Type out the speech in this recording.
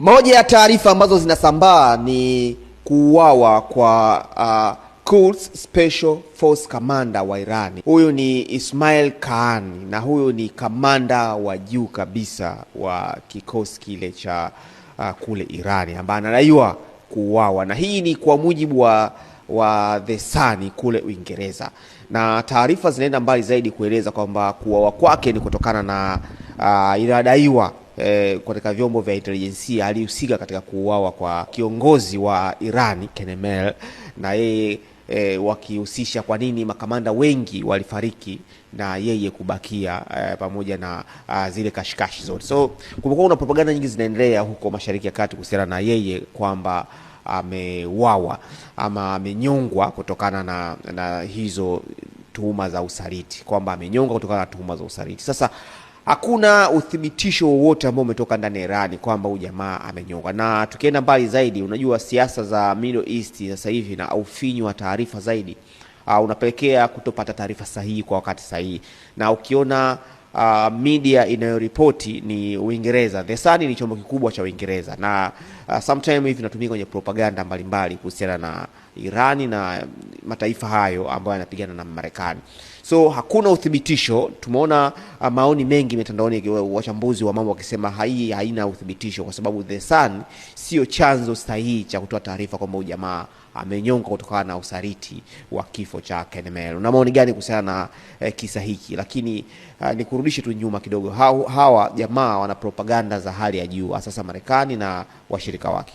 Moja ya taarifa ambazo zinasambaa ni kuuawa kwa Quds Special Force Commander wa Irani. Huyu ni Ismail Qaani na huyu ni kamanda wa juu kabisa wa kikosi kile cha kule Irani ambaye anadaiwa kuuawa, na hii ni kwa mujibu wa The Sun kule Uingereza, na taarifa zinaenda mbali zaidi kueleza kwamba kuuawa kwake ni kutokana na inadaiwa katika vyombo vya intelijensia alihusika katika kuuawa kwa kiongozi wa Irani Kenemel, na yeye wakihusisha kwa nini makamanda wengi walifariki na yeye kubakia pamoja na zile kashikashi zote. So kumekuwa kuna propaganda nyingi zinaendelea huko Mashariki ya Kati kuhusiana na yeye kwamba ameuawa ama amenyongwa kutokana na hizo tuhuma za usaliti, kwamba amenyongwa kutokana na tuhuma za usaliti. Sasa hakuna uthibitisho wowote ambao umetoka ndani ya Irani kwamba huyu jamaa amenyongwa. Na tukienda mbali zaidi, unajua siasa za Middle East sasa hivi na ufinyu wa taarifa zaidi unapelekea kutopata taarifa sahihi kwa wakati sahihi. Na ukiona media inayoripoti ni Uingereza, The Sun ni chombo kikubwa cha Uingereza, na sometimes hivi natumika kwenye propaganda mbalimbali kuhusiana na Irani na mataifa hayo ambayo yanapigana na Marekani. So hakuna uthibitisho. Tumeona maoni mengi mitandaoni, wachambuzi wa mambo wakisema haina uthibitisho kwa sababu The Sun sio chanzo sahihi cha kutoa taarifa kwamba jamaa amenyongwa kutokana na usaliti wa kifo cha Kenemel. Una maoni gani kuhusiana na kisa hiki? Lakini nikurudishe tu nyuma kidogo, hawa jamaa wana propaganda za hali ya juu, hasa Marekani na washirika wake.